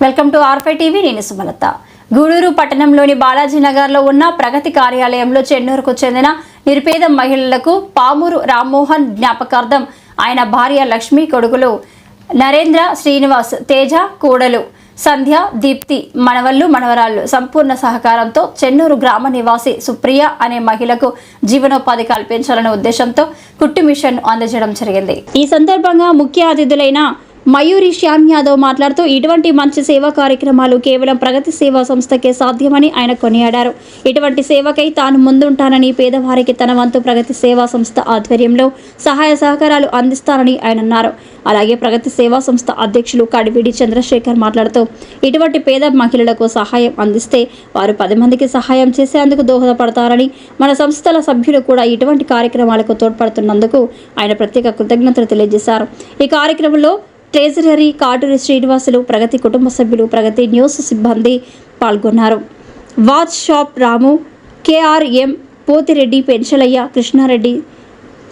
Welcome to R5 TV. నేను సుమలత. గూడూరు పట్టణంలోని బాలాజీ నగర్లో ఉన్న ప్రగతి కార్యాలయంలో చెన్నూరుకు చెందిన నిరుపేద మహిళలకు పామూరు రామ్మోహన్ జ్ఞాపకార్థం ఆయన భార్య లక్ష్మి, కొడుకులు నరేంద్ర, శ్రీనివాస్, తేజ, కూడలు సంధ్య, దీప్తి, మనవళ్ళు, మనవరాళ్ళు సంపూర్ణ సహకారంతో చెన్నూరు గ్రామ నివాసి సుప్రియ అనే మహిళకు జీవనోపాధి కల్పించాలనే ఉద్దేశంతో కుట్టు మిషన్ అందజేయడం జరిగింది. ఈ సందర్భంగా ముఖ్య అతిథులైన మయూరి శ్యామ్ యాదవ్ మాట్లాడుతూ ఇటువంటి మంచి సేవా కార్యక్రమాలు కేవలం ప్రగతి సేవా సంస్థకే సాధ్యమని ఆయన కొనియాడారు. ఇటువంటి సేవకై తాను ముందుంటానని, పేదవారికి తన వంతు ప్రగతి సేవా సంస్థ ఆధ్వర్యంలో సహాయ సహకారాలు అందిస్తానని ఆయన అన్నారు. అలాగే ప్రగతి సేవా సంస్థ అధ్యక్షులు కడివిడి చంద్రశేఖర్ మాట్లాడుతూ ఇటువంటి పేద మహిళలకు సహాయం అందిస్తే వారు 10 మందికి సహాయం చేసేందుకు దోహదపడతారని, మన సంస్థల సభ్యులు కూడా ఇటువంటి కార్యక్రమాలకు తోడ్పడుతున్నందుకు ఆయన ప్రత్యేక కృతజ్ఞతలు తెలియజేశారు. ఈ కార్యక్రమంలో ట్రెజరీ కాటూరి శ్రీనివాసులు, ప్రగతి కుటుంబ సభ్యులు, ప్రగతి న్యూస్ సిబ్బంది పాల్గొన్నారు. వాచ్ షాప్ రాము, కేఆర్ఎం, పోతిరెడ్డి, పెంచలయ్య, కృష్ణారెడ్డి,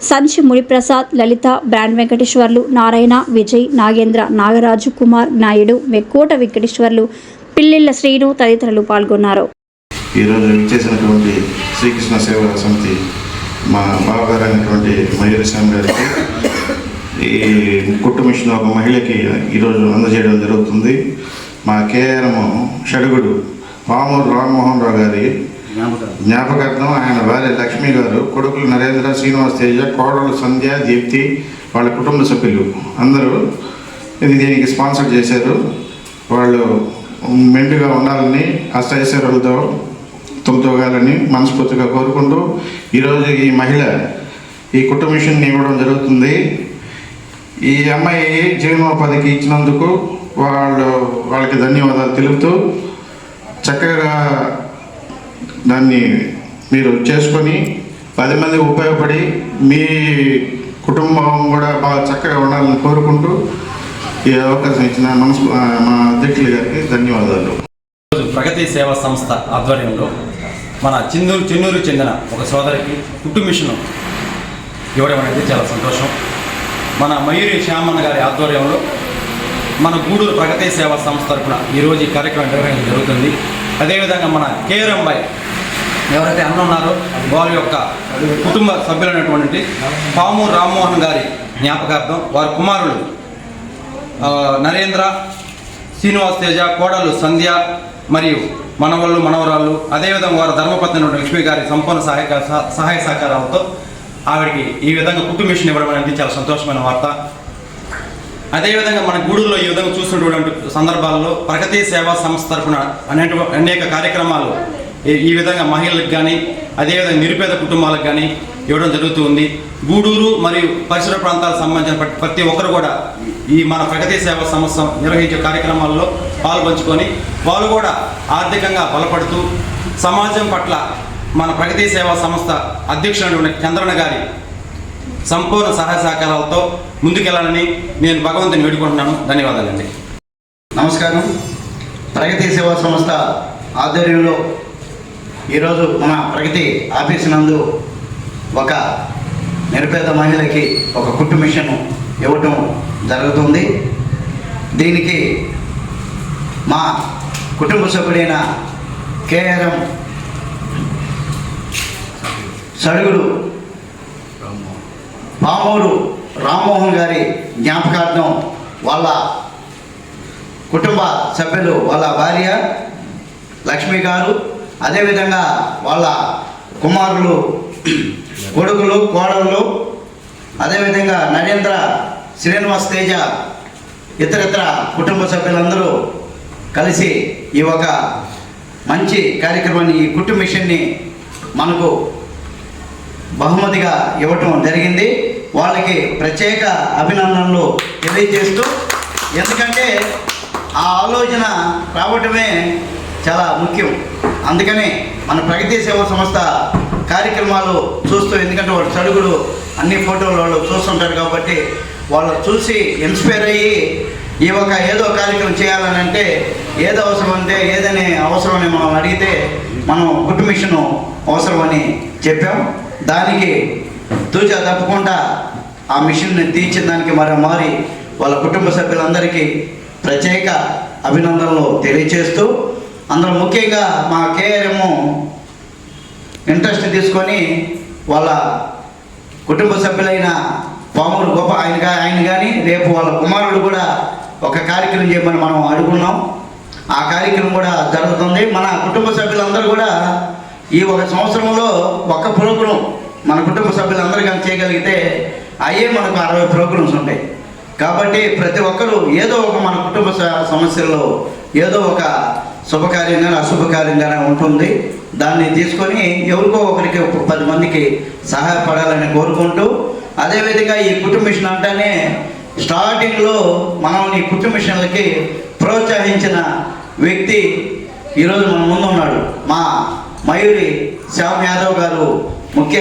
సంచి మునిప్రసాద్, లలిత, బ్రాండ్ వెంకటేశ్వర్లు, నారాయణ, విజయ్, నాగేంద్ర, నాగరాజు, కుమార్ నాయుడు, మెక్కోట వెంకటేశ్వర్లు, పిల్లిళ్ల శ్రీను తదితరులు పాల్గొన్నారు. ఈరోజు ఇచ్చేసినటువంటి శ్రీకృష్ణ సేవా సమితి మా బావగారు అయినటువంటి మయూరి శ్యామ్ గారికి ఈ కుట్టు మిషన్ ఒక మహిళకి ఈరోజు అందజేయడం జరుగుతుంది. మా కేఆర్ఎం షడుగుడు పామూరు రామ్మోహన్ రావు గారి జ్ఞాపకార్థం ఆయన భార్య లక్ష్మి గారు, కొడుకులు నరేంద్ర, శ్రీనివాస్, తేజ, కోడలు సంధ్య, దీప్తి, వాళ్ళ కుటుంబ సభ్యులు అందరూ దీనికి స్పాన్సర్ చేశారు. వాళ్ళు మెండుగా ఉండాలని, అష్టైశ్వర్యాలతో తొలతోగాలని మనస్ఫూర్తిగా కోరుకుంటూ ఈరోజు ఈ మహిళ ఈ కుట్టు మిషన్ ఇవ్వడం జరుగుతుంది. ఈ అమ్మాయి జీవనోపాధికి ఇచ్చినందుకు వాళ్ళకి ధన్యవాదాలు తెలుపుతూ చక్కగా దాన్ని మీరు చేసుకొని 10 మందికి ఉపయోగపడి మీ కుటుంబం కూడా బాగా చక్కగా ఉండాలని కోరుకుంటూ ఈ అవకాశం ఇచ్చిన మా అధ్యక్షులు గారికి ధన్యవాదాలు. ప్రగతి సేవా సంస్థ ఆధ్వర్యంలో మన చెన్నూరు చెందిన ఒక సోదరికి కుట్టు మిషన్ ఇవ్వడం అనేది చాలా సంతోషం. మన మయూరి శ్యామన్న గారి ఆధ్వర్యంలో మన గూడూరు ప్రగతి సేవా సంస్థ తరఫున ఈరోజు ఈ కార్యక్రమం నిర్వహించడం జరుగుతుంది. అదేవిధంగా మన కేఆర్ఎం బాయ్ ఎవరైతే అన్న ఉన్నారో వారి యొక్క కుటుంబ సభ్యులైనటువంటి పామూరు రామ్మోహన్ గారి జ్ఞాపకార్థం వారి కుమారులు నరేంద్ర, శ్రీనివాస్, తేజ, కోడలు సంధ్య మరియు మనవళ్ళు, మనవరాళ్ళు, అదేవిధంగా వారి ధర్మపత్ని లక్ష్మి గారి సంపూర్ణ సహాయ సహకారాలతో ఆవిడికి ఈ విధంగా కుట్టు మిషన్ ఇవ్వడం అనేది చాలా సంతోషమైన వార్త. అదేవిధంగా మన గూడూరులో ఈ విధంగా చూస్తున్నటువంటి సందర్భాల్లో ప్రగతి సేవా సంస్థ తరఫున అనేక కార్యక్రమాలు ఈ విధంగా మహిళలకు కానీ అదేవిధంగా నిరుపేద కుటుంబాలకు కానీ ఇవ్వడం జరుగుతుంది. గూడూరు మరియు పరిసర ప్రాంతాలకు సంబంధించిన ప్రతి ఒక్కరు కూడా ఈ మన ప్రగతి సేవా సంస్థ నిర్వహించే కార్యక్రమాల్లో పాల్పంచుకొని వాళ్ళు కూడా ఆర్థికంగా బలపడుతూ సమాజం పట్ల మన ప్రగతి సేవా సంస్థ అధ్యక్షుడు చంద్రన్న గారి సంపూర్ణ సహాయ సహకారాలతో ముందుకెళ్లాలని నేను భగవంతుని వేడుకుంటున్నాను. ధన్యవాదాలండి. నమస్కారం. ప్రగతి సేవా సంస్థ ఆధ్వర్యంలో ఈరోజు మన ప్రగతి ఆఫీస్ నందు ఒక నిరుపేద మహిళకి ఒక కుట్టు మిషన్ ఇవ్వటం జరుగుతుంది. దీనికి మా కుటుంబ సభ్యుడైన కేఆర్ఎం సడుగుడు పామూరు రామ్మోహన్ గారి జ్ఞాపకార్థం వాళ్ళ కుటుంబ సభ్యులు, వాళ్ళ భార్య లక్ష్మి గారు, అదేవిధంగా వాళ్ళ కుమారులు, కొడుకులు, కోడళ్ళు, అదేవిధంగా నరేంద్ర, శ్రీనివాస్, తేజ, ఇతరితర కుటుంబ సభ్యులందరూ కలిసి ఈ ఒక మంచి కార్యక్రమాన్ని, ఈ కుట్టు మిషన్ని మనకు బహుమతిగా ఇవ్వటం జరిగింది. వాళ్ళకి ప్రత్యేక అభినందనలు తెలియజేస్తూ, ఎందుకంటే ఆ ఆలోచన రావటమే చాలా ముఖ్యం. అందుకని మన ప్రగతి సేవా సంస్థ కార్యక్రమాలు చూస్తూ, ఎందుకంటే వాళ్ళు చడుగుడు అన్ని ఫోటోలు వాళ్ళు చూస్తుంటారు కాబట్టి వాళ్ళు చూసి ఇన్స్పైర్ అయ్యి ఈ ఒక ఏదో కార్యక్రమం చేయాలని అంటే ఏదో అవసరం అంటే ఏదైనా అవసరమని మనం అడిగితే మనం కుట్టు మిషన్ అవసరమని చెప్పాం. దానికి తూచా తప్పకుండా ఆ మిషన్ని తీర్చిన దానికి మారి వాళ్ళ కుటుంబ సభ్యులందరికీ ప్రత్యేక అభినందనలు తెలియచేస్తూ, అందులో ముఖ్యంగా మా కేఆర్ఎం ఇంట్రెస్ట్ తీసుకొని వాళ్ళ కుటుంబ సభ్యులైన పామూరు గొప్ప ఆయన కానీ రేపు వాళ్ళ కుమారుడు కూడా ఒక కార్యక్రమం చేయమని మనం అడుగున్నాం. ఆ కార్యక్రమం కూడా జరుగుతుంది. మన కుటుంబ సభ్యులందరూ కూడా ఈ ఒక సంవత్సరంలో ఒక ప్రోగ్రాం మన కుటుంబ సభ్యులందరూ కానీ చేయగలిగితే అయ్యే మనకు 60 ప్రోగ్రామ్స్ ఉంటాయి. కాబట్టి ప్రతి ఒక్కరూ ఏదో ఒక మన కుటుంబ సమస్యల్లో ఏదో ఒక శుభకార్యంగానే అశుభకార్యంగానే ఉంటుంది. దాన్ని తీసుకొని ఎవరికో ఒకరికి 10 మందికి సహాయపడాలని కోరుకుంటూ, అదేవిధంగా ఈ కుటుంబ మిషన్ అంటేనే స్టార్టింగ్లో మనం ఈ కుటుంబ మిషన్లకి ప్రోత్సహించిన వ్యక్తి ఈరోజు మన ముందు ఉన్నాడు. మా మయూరి శ్యామ్ యాదవ్ గారు ముఖ్య